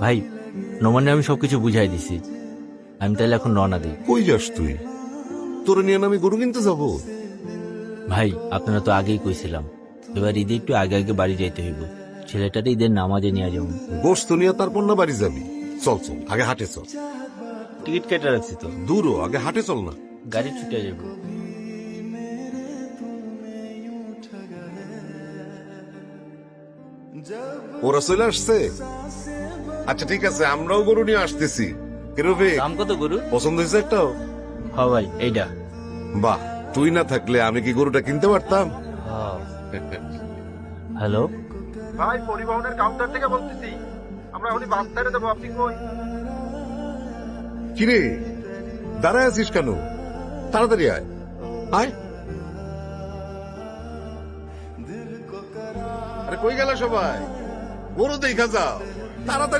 ভাই, নমনে আমি সবকিছু বুঝাই দিছি। আমি তাহলে এখন রওনা দিই। কই যাস তুই? তোরে নিয়ে না আমি গরু কিনতে যাবো? ভাই, আপনারা তো আগেই কইছিলাম এবার ঈদে একটু আগে আগে বাড়ি যাইতে হইব। ছেলেটারে ঈদের নামাজে নিয়ে যাবো। গোস্ত নিয়ে তারপর না বাড়ি যাবি? চল চল, আগে হাটে চল। টিকিট কেটে রাখছি তো, দূরও, আগে হাটে চল না। গাড়ি ছুটে যাবো। ওরা চলে আসছে? আচ্ছা ঠিক আছে, আমরাও গরু নিয়ে আসতেছি। কিরবে দাম কত গরু? পছন্দ হয়েছে একটাও? হ ভাই, এইটা। বাহ, তুই না থাকলে আমি কি গরুটা কিনতে পারতাম? হ্যালো, ভাই, পরিবহনের কাউন্টার থেকে বলতেছি। আমরা এখনই বাস ছেড়ে দেবো, আপনি কই? কিরে দাঁড়ায় আছিস কেন? তাড়াতাড়ি আয় আয়। আরে কই গেল সবাই? গরু দেখা যাও তাড়াতাড়ি।